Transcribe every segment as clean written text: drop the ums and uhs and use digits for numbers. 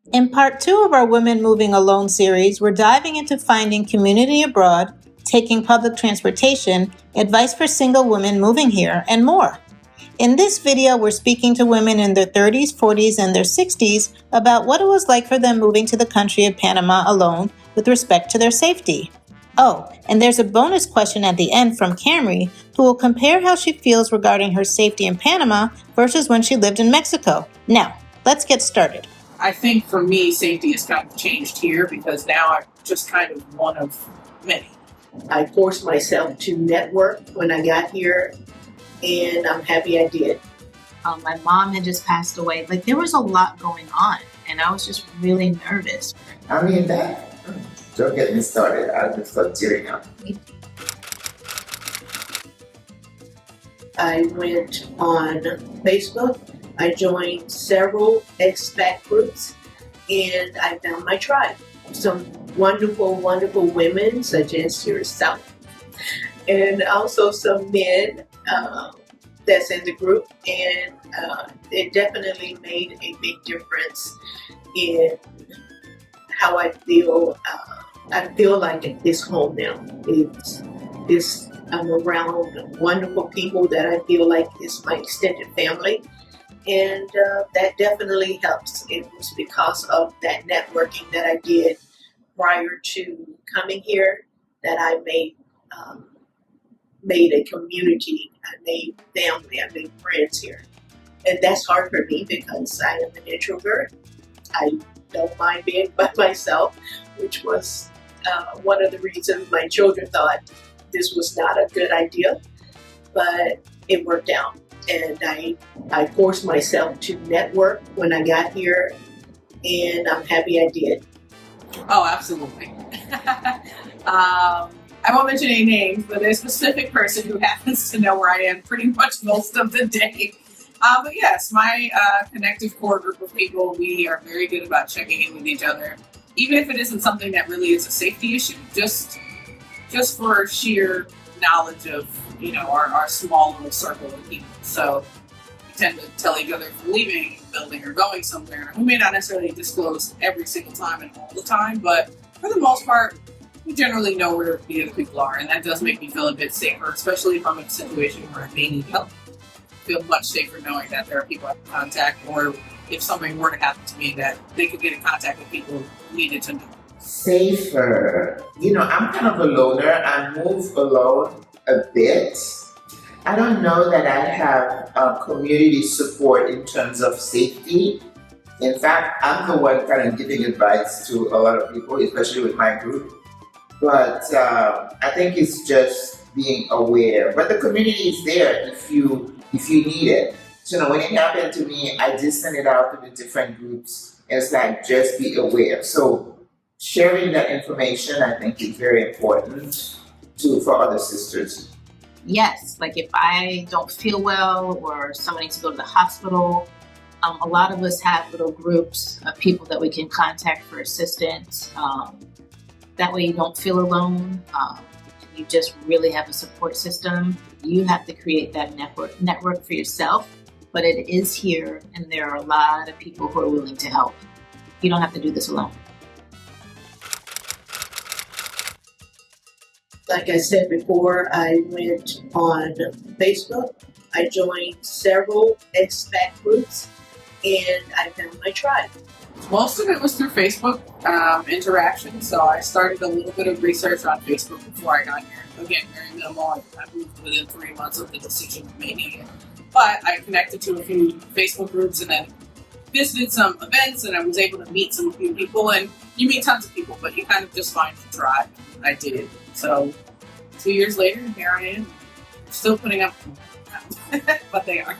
In part 2 of our Women Moving Alone series, we're diving into finding community abroad, taking public transportation, advice for single women moving here, and more. In this video, we're speaking to women in their 30s, 40s, and their 60s about what it was like for them moving to the country of Panama alone with respect to their safety. Oh, and there's a bonus question at the end from Kamri, who will compare how she feels regarding her safety in Panama versus when she lived in Mexico. Now, let's get started. I think for me, safety has kind of changed here because now I'm just kind of one of many. I forced myself to network when I got here, and I'm happy I did. My mom had just passed away. Like, there was a lot going on, and I was just really nervous. I mean, don't get me started. I just start tearing up. I went on Facebook. I joined several expat groups, and I found my tribe. Some wonderful, wonderful women, such as yourself, and also some men that's in the group, and it definitely made a big difference in how I feel. I feel like it's home now. I'm around wonderful people that I feel like is my extended family. And that definitely helps. It was because of that networking that I did prior to coming here that I made a community. I made family. I made friends here. And that's hard for me because I am an introvert. I don't mind being by myself, which was one of the reasons my children thought this was not a good idea. But it worked out. And I forced myself to network when I got here, and I'm happy I did. Oh, absolutely. I won't mention any names, but there's a specific person who happens to know where I am pretty much most of the day. But yes, my connective core group of people, we are very good about checking in with each other, even if it isn't something that really is a safety issue, just for sheer knowledge of, our small little circle of people. So we tend to tell each other if we're leaving a building or going somewhere. We may not necessarily disclose every single time and all the time, but for the most part, we generally know where the other people are, and that does make me feel a bit safer, especially if I'm in a situation where I may need help. I feel much safer knowing that there are people I can contact, or if something were to happen to me, that they could get in contact with people who needed to know. Safer. I'm kind of a loner. I move alone a bit. I don't know that I have community support in terms of safety. In fact, I'm the one kind of giving advice to a lot of people, especially with my group. But I think it's just being aware. But the community is there if you need it. So when it happened to me, I just sent it out to the different groups. It's like, just be aware. So sharing that information, I think, is very important for other sisters. Yes, like if I don't feel well or someone needs to go to the hospital, a lot of us have little groups of people that we can contact for assistance. That way you don't feel alone. You just really have a support system. You have to create that network for yourself, but it is here, and there are a lot of people who are willing to help. You don't have to do this alone. Like I said before, I went on Facebook. I joined several expat groups, and I found my tribe. Most of it was through Facebook interaction, so I started a little bit of research on Facebook before I got here. Again, very minimal. I moved within 3 months of the decision of making it. But I connected to a few Facebook groups and then visited some events, and I was able to meet some few people. And you meet tons of people, but you kind of just find your tribe. I did. So 2 years later, here I am. Still putting up, but they are.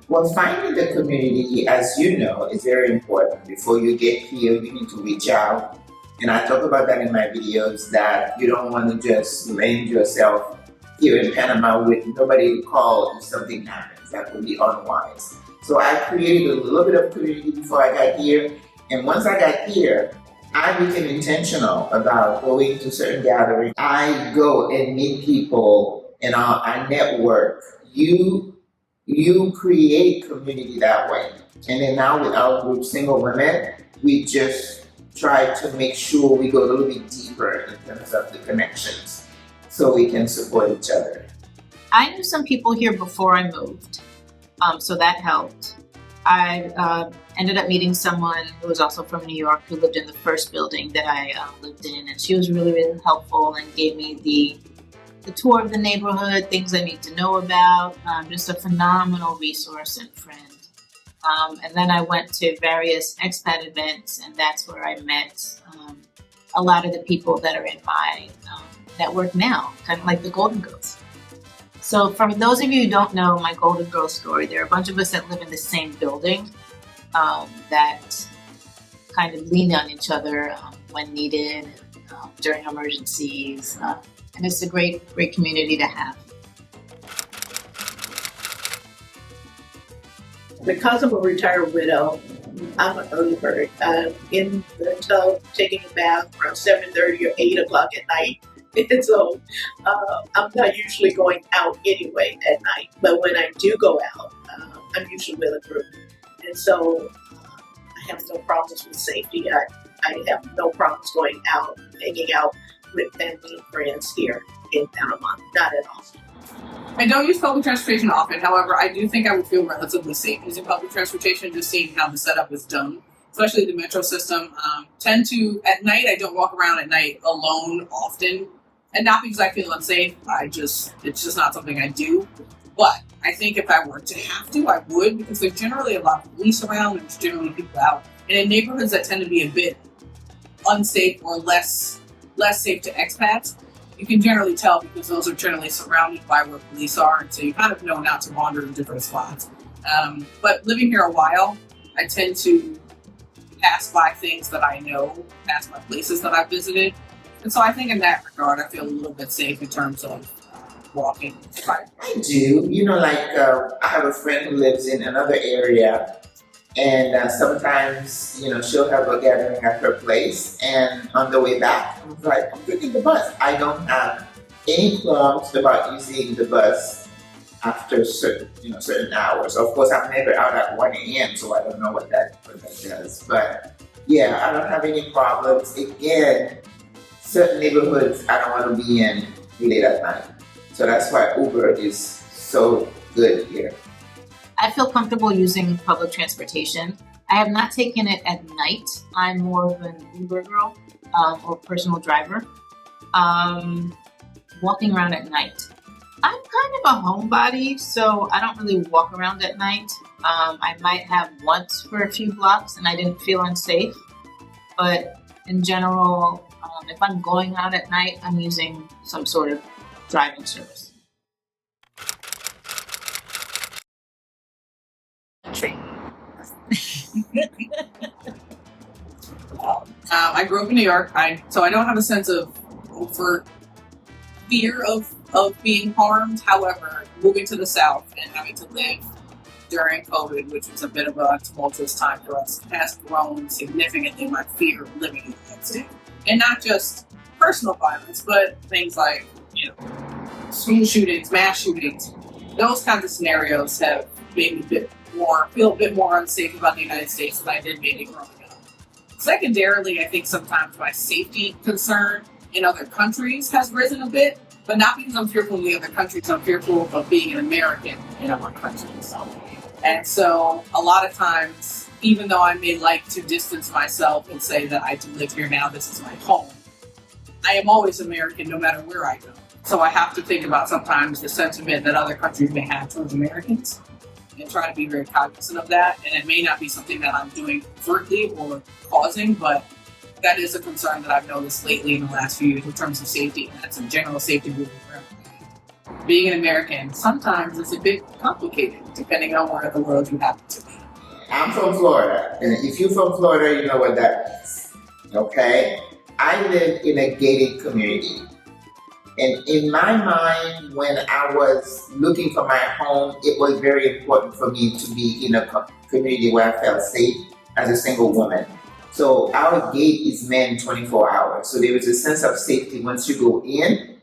Well, finding the community, as you know, is very important. Before you get here, you need to reach out. And I talk about that in my videos, that you don't want to just land yourself here in Panama with nobody to call if something happens. That would be unwise. So I created a little bit of community before I got here. And once I got here, I became intentional about going to certain gatherings. I go and meet people and I network. You create community that way. And then now with our group, Single Women, we just try to make sure we go a little bit deeper in terms of the connections so we can support each other. I knew some people here before I moved, so that helped. I ended up meeting someone who was also from New York who lived in the first building that I lived in, and she was really, really helpful and gave me the tour of the neighborhood, things I need to know about, just a phenomenal resource and friend. And then I went to various expat events, and that's where I met a lot of the people that are in my network now, kind of like the Golden Girls. So for those of you who don't know my Golden Girls story, there are a bunch of us that live in the same building that kind of lean on each other when needed, during emergencies. And it's a great community to have. Because I'm a retired widow, I'm an early bird. I'm in the tub taking a bath around 7:30 or 8 o'clock at night. And so I'm not usually going out anyway at night. But when I do go out, I'm usually with a group. And so I have no problems with safety. I have no problems going out, hanging out with family and friends here in Panama. Not at all. I don't use public transportation often. However, I do think I would feel relatively safe using public transportation, just seeing how the setup is done, especially the metro system. At night, I don't walk around at night alone often. And not because I feel unsafe, it's just not something I do. But I think if I were to have to, I would, because there's generally a lot of police around, there's generally people out. And in neighborhoods that tend to be a bit unsafe or less safe to expats, you can generally tell because those are generally surrounded by where police are, and so you kind of know not to wander in different spots. But living here a while, I tend to pass by things that I know, pass by places that I've visited. And so I think in that regard, I feel a little bit safe in terms of walking. I do. I have a friend who lives in another area, and sometimes, she'll have a gathering at her place, and on the way back, I'm like, I'm taking the bus. I don't have any qualms about using the bus after certain hours. Of course, I'm never out at 1 a.m., so I don't know what that does. But yeah, I don't have any problems. Again, certain neighborhoods I don't want to be in late at night. So that's why Uber is so good here. I feel comfortable using public transportation. I have not taken it at night. I'm more of an Uber girl or personal driver. Walking around at night. I'm kind of a homebody, so I don't really walk around at night. I might have once for a few blocks and I didn't feel unsafe. But in general, if I'm going out at night, I'm using some sort of driving service. I grew up in New York, so I don't have a sense of overt fear of being harmed. However, moving to the South and having to live during COVID, which was a bit of a tumultuous time for us, has grown significantly my fear of living in the United States. And not just personal violence, but things like, school shootings, mass shootings. Those kinds of scenarios have made me feel a bit more unsafe about the United States than I did maybe growing up. Secondarily, I think sometimes my safety concern in other countries has risen a bit, but not because I'm fearful of the other countries, I'm fearful of being an American in other countries. And so a lot of times, even though I may like to distance myself and say that I do live here now, this is my home, I am always American no matter where I go. So I have to think about sometimes the sentiment that other countries may have towards Americans and try to be very cognizant of that. And it may not be something that I'm doing overtly or causing, but that is a concern that I've noticed lately in the last few years in terms of safety. And that's a general safety movement. Being an American sometimes is a bit complicated depending on where in the world you happen to be. I'm from Florida, and if you're from Florida, you know what that means, okay? I live in a gated community, and in my mind, when I was looking for my home, it was very important for me to be in a community where I felt safe as a single woman. So our gate is manned 24 hours, so there is a sense of safety once you go in,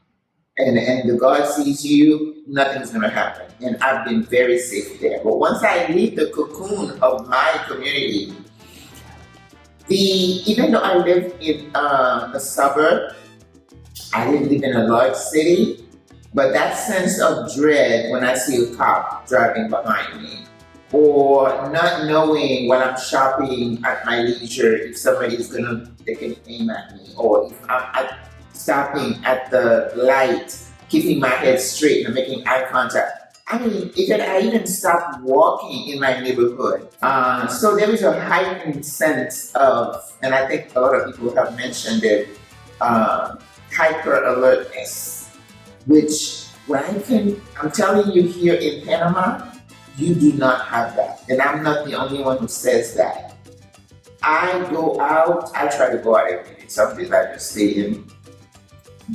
and the God sees you, nothing's gonna happen. And I've been very safe there. But once I leave the cocoon of my community, even though I live in a suburb, I didn't live in a large city, but that sense of dread when I see a cop driving behind me, or not knowing when I'm shopping at my leisure if somebody's gonna take an aim at me, or if I'm stopping at the light, keeping my head straight and making eye contact. I mean, I even stopped walking in my neighborhood. So there is a heightened sense of, and I think a lot of people have mentioned it, hyper alertness, which I'm telling you, here in Panama, you do not have that. And I'm not the only one who says that. I try to go out every day. Some days I just stay in.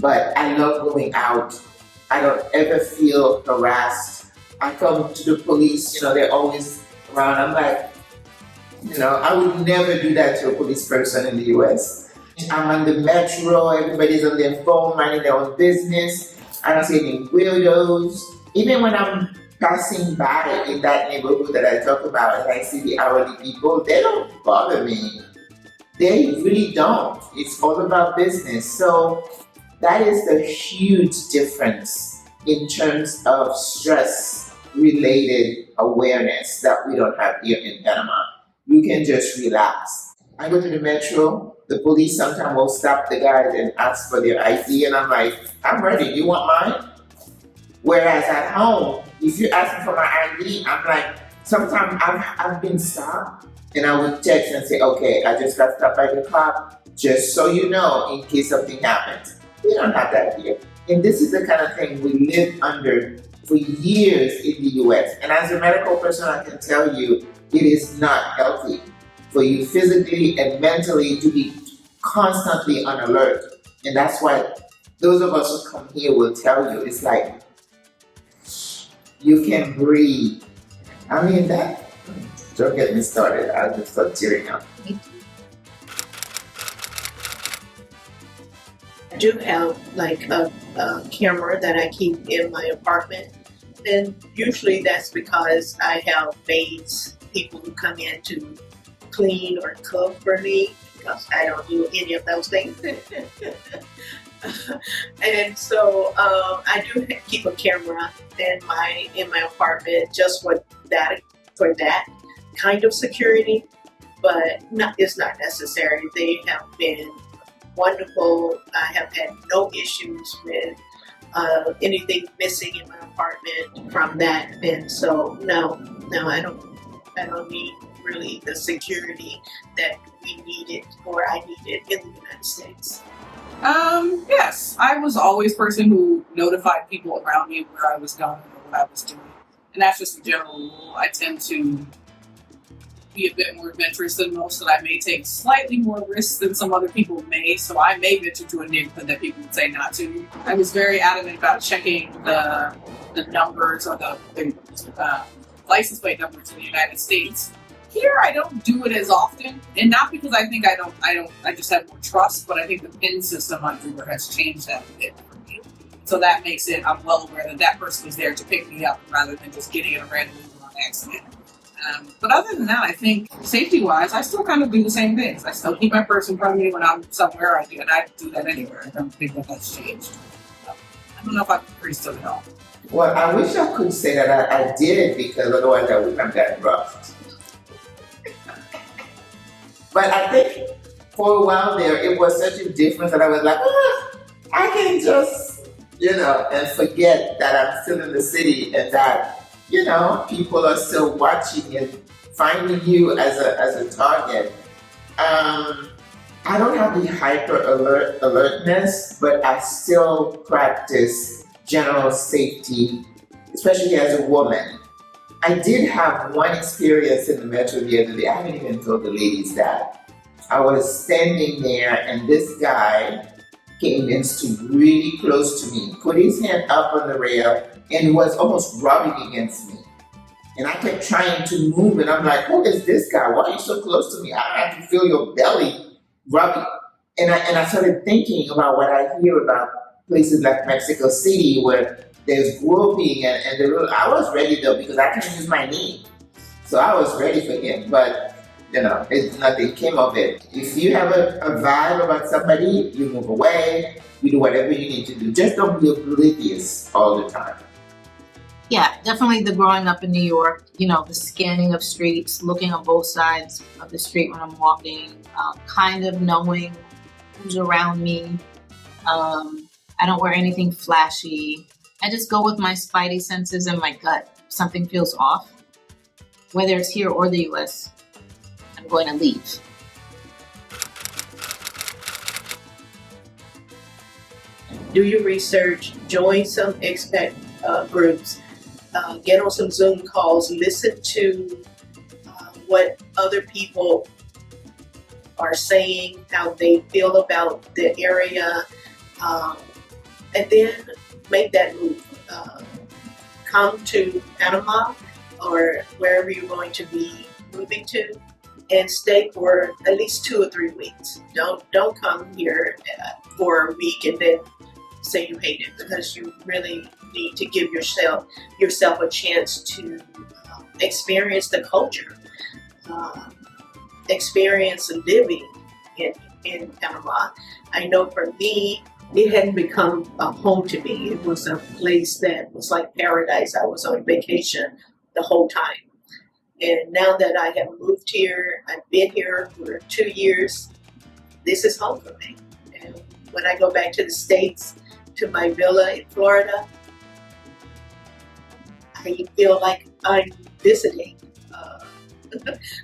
But I love going out. I don't ever feel harassed. I come to the police, they're always around. I'm like, I would never do that to a police person in the US. I'm on the metro, everybody's on their phone, minding their own business. I don't see any weirdos. Even when I'm passing by in that neighborhood that I talk about and I see the hourly people, they don't bother me. They really don't. It's all about business. So that is the huge difference in terms of stress-related awareness that we don't have here in Panama. You can just relax. I go to the metro, the police sometimes will stop the guys and ask for their ID, and I'm like, I'm ready, you want mine? Whereas at home, if you ask me for my ID, I'm like, sometimes I've been stopped, and I would text and say, okay, I just got stopped by the cop, just so you know, in case something happens. We don't have that here. And this is the kind of thing we lived under for years in the US. And as a medical person, I can tell you, it is not healthy for you physically and mentally to be constantly on alert. And that's why those of us who come here will tell you, it's like, you can breathe. I mean, don't get me started. I'll just start tearing up. I do have like a camera that I keep in my apartment, and usually that's because I have maids, people who come in to clean or cook for me, because I don't do any of those things. And so I do keep a camera in my apartment just for that kind of security, but it's not necessary. They have been wonderful. I have had no issues with anything missing in my apartment from that. And so no, I don't need really the security that we needed or I needed in the United States. Yes, I was always a person who notified people around me where I was going or what I was doing. And that's just a general rule. I tend to be a bit more adventurous than most, that I may take slightly more risks than some other people may, so I may venture to a neighborhood that people would say not to. I was very adamant about checking the numbers or the license plate numbers in the United States. Here, I don't do it as often, and not because I think I just have more trust, but I think the PIN system on Uber has changed that a bit for me. So that makes it, I'm well aware that person is there to pick me up rather than just getting in a random Uber on accident. But other than that, I think safety-wise, I still kind of do the same things. I still keep my purse in front of me when I'm somewhere, and I do that anywhere. I don't think that's changed. So, I don't know if I'm pretty still at all. Well, I wish I could say that I did, because otherwise I would have gotten roughed. But I think for a while there, it was such a difference that I was like, I can just, and forget that I'm still in the city and that, people are still watching and finding you as a target. I don't have the hyper alertness, but I still practice general safety, especially as a woman. I did have one experience in the metro the other day. I haven't even told the ladies that. I was standing there and this guy came in really close to me, put his hand up on the rail, and was almost rubbing against me. And I kept trying to move, and I'm like, who is this guy? Why are you so close to me? I can feel your belly rubbing. And I started thinking about what I hear about places like Mexico City where there's groping I was ready though because I can use my knee. So I was ready for him, but nothing came of it. If you have a vibe about somebody, you move away, you do whatever you need to do. Just don't be oblivious all the time. Yeah, definitely the growing up in New York, the scanning of streets, looking on both sides of the street when I'm walking, kind of knowing who's around me. I don't wear anything flashy. I just go with my spidey senses and my gut. If something feels off, whether it's here or the US, I'm going to leave. Do your research, join some expat groups, get on some Zoom calls, listen to what other people are saying, how they feel about the area, and then make that move. Come to Panama or wherever you're going to be moving to, and stay for at least 2 or 3 weeks. Don't come here for a week and then say you hate it, because you really need to give yourself a chance to experience the culture, experience living in Panama. I know for me, it hadn't become a home to me. It was a place that was like paradise. I was on vacation the whole time. And now that I have moved here, I've been here for 2 years, this is home for me. And when I go back to the States, to my villa in Florida, I feel like I'm visiting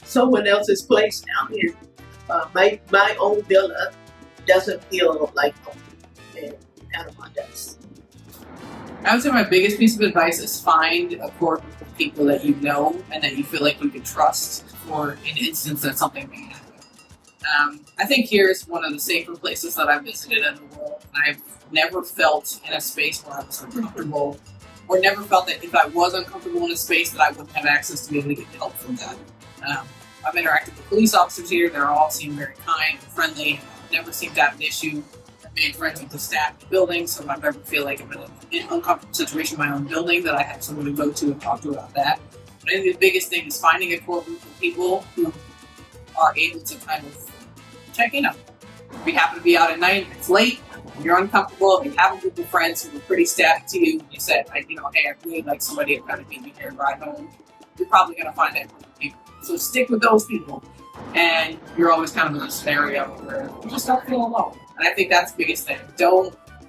someone else's place now. My own villa doesn't feel like home, and Panama does. I would say my biggest piece of advice is find a core group of people that you know and that you feel like you can trust for an instance that something may happen. I think here is one of the safer places that I've visited in the world, and I've never felt in a space where I was uncomfortable, or never felt that if I was uncomfortable in a space that I wouldn't have access to be able to get help from that. I've interacted with police officers here. They all seem very kind and friendly. Never seemed to have an issue. I've made friends with the staff of the building, so if I ever feel like I'm in an uncomfortable situation in my own building, that I have someone to go to and talk to about that. But I think the biggest thing is finding a core group of people who are able to kind of check in on you. If you happen to be out at night, it's late, you're uncomfortable, if you have a group of friends who are pretty static to you, you said, hey, I really like somebody to kind of meet me here and ride home, you're probably going to find that group of people. So stick with those people, and you're always kind of in a scenario where you just don't feel alone. And I think that's the biggest thing.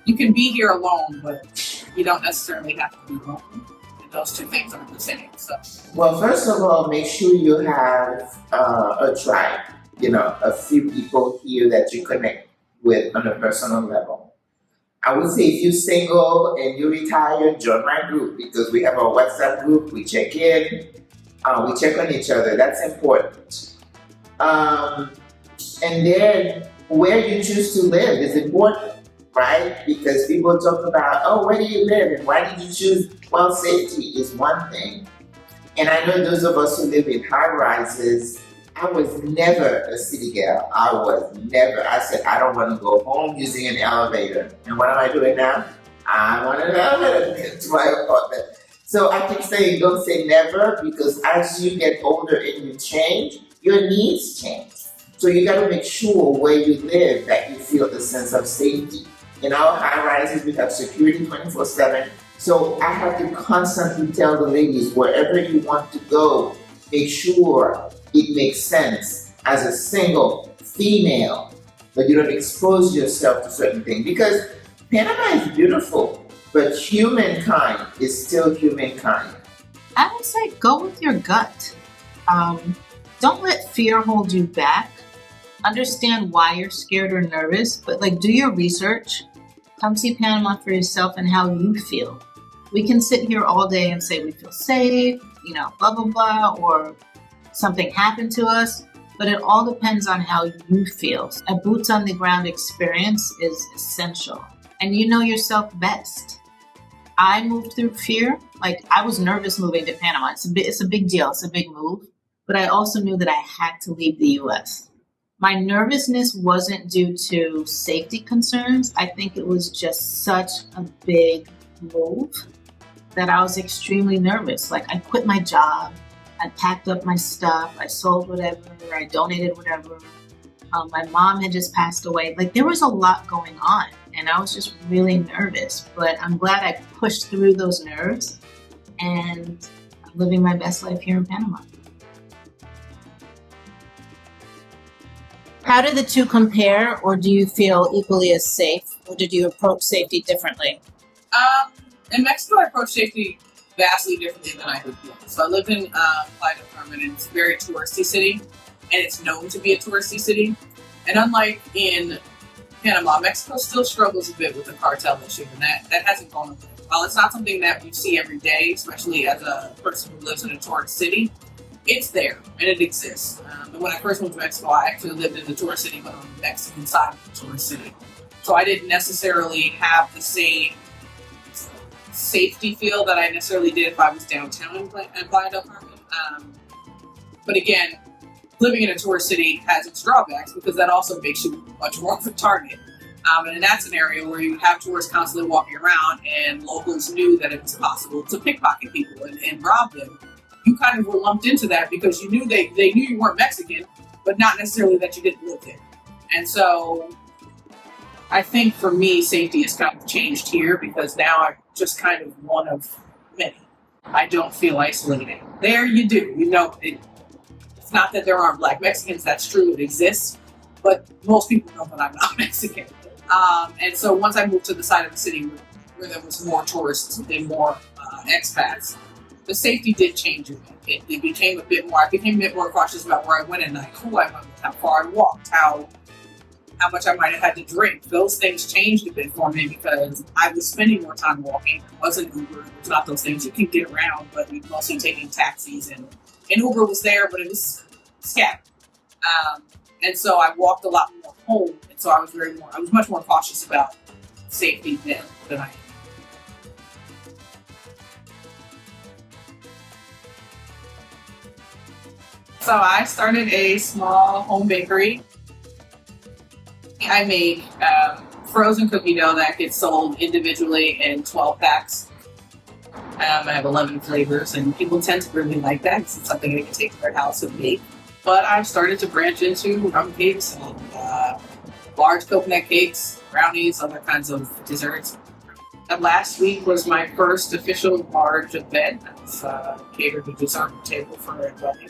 You can be here alone, but you don't necessarily have to be alone. And those two things aren't the same. So. Well, first of all, make sure you have a tribe. A few people here that you connect with on a personal level. I would say if you're single and you retire, join my group, because we have a WhatsApp group. We check in, we check on each other. That's important. And then where you choose to live is important, right? Because people talk about, where do you live and why did you choose? Well, safety is one thing. And I know those of us who live in high rises, I was never a city girl. I said, I don't want to go home using an elevator. And what am I doing now? I want an elevator to get to my apartment. So I keep saying, don't say never, because as you get older and you change, your needs change. So you got to make sure where you live that you feel a sense of safety. In our high rises, we have security 24/7. So I have to constantly tell the ladies, wherever you want to go, make sure it makes sense as a single female, but you don't expose yourself to certain things. Because Panama is beautiful, but humankind is still humankind. I would say go with your gut. Don't let fear hold you back. Understand why you're scared or nervous, but do your research. Come see Panama for yourself and how you feel. We can sit here all day and say we feel safe, blah, blah, blah, or something happened to us, but it all depends on how you feel. A boots on the ground experience is essential, and you know yourself best. I moved through fear. I was nervous moving to Panama. It's a big deal. It's a big move, but I also knew that I had to leave the US. My nervousness wasn't due to safety concerns. I think it was just such a big move that I was extremely nervous. Like, I quit my job, I packed up my stuff, I sold whatever, I donated whatever. My mom had just passed away. Like, there was a lot going on and I was just really nervous, but I'm glad I pushed through those nerves and I'm living my best life here in Panama. How do the two compare, or do you feel equally as safe, or did you approach safety differently? In Mexico, I approached safety vastly differently than I did here. So I lived in Playa del Carmen, and it's a very touristy city, and it's known to be a touristy city. And unlike in Panama, Mexico still struggles a bit with the cartel issue, and that hasn't gone away. While it's not something that you see every day, especially as a person who lives in a tourist city, it's there and it exists. And when I first moved to Mexico, I actually lived in the tourist city, but on the Mexican side of the tourist city. So I didn't necessarily have the same safety feel that I necessarily did if I was downtown in Playa del Carmen. But again, living in a tourist city has its drawbacks because that also makes you much more of a target. And in that scenario where you would have tourists constantly walking around and locals knew that it was possible to pickpocket people and rob them, you kind of were lumped into that because you knew they knew you weren't Mexican, but not necessarily that you didn't live there. And so I think for me, safety has kind of changed here because now I'm just kind of one of many. I don't feel isolated. There you do. You know, it's not that there aren't Black Mexicans. That's true. It exists. But most people know that I'm not Mexican. And so once I moved to the side of the city where there was more tourists and more expats, the safety did change a bit. It became a bit more. I became a bit more cautious about where I went at night, who I went with, how far I walked, how much I might have had to drink. Those things changed a bit for me because I was spending more time walking. It wasn't Uber. It was not those things. You can get around, but we were mostly taking taxis, and Uber was there, but it was scattered. And so I walked a lot more home, and so I was much more cautious about safety then than I am. So I started a small home bakery. I make frozen cookie dough that gets sold individually in 12 packs. I have 11 flavors, and people tend to really like that because it's something they can take to their house and make. But I've started to branch into rum cakes and large coconut cakes, brownies, other kinds of desserts. And last week was my first official large event. It's catered to dessert table for everybody.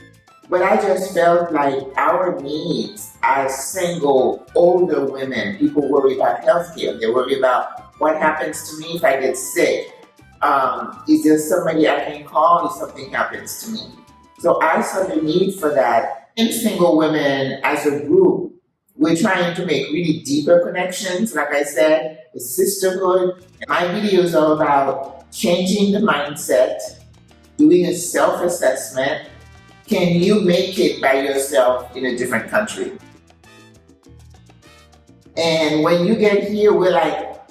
But I just felt like our needs as single, older women, people worry about healthcare. They worry about what happens to me if I get sick. Is there somebody I can call if something happens to me? So I saw the need for that. In single women as a group, we're trying to make really deeper connections. Like I said, the sisterhood. My video is all about changing the mindset, doing a self-assessment. Can you make it by yourself in a different country? And when you get here, we're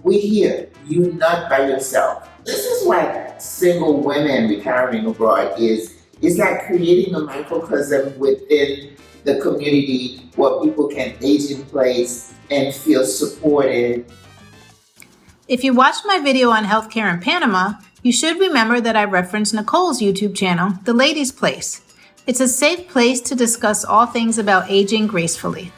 here. You're not by yourself. This is what single women retiring abroad is. It's like creating a microcosm within the community where people can age in place and feel supported. If you watched my video on healthcare in Panama, you should remember that I referenced Nicole's YouTube channel, The Ladies' Place. It's a safe place to discuss all things about aging gracefully.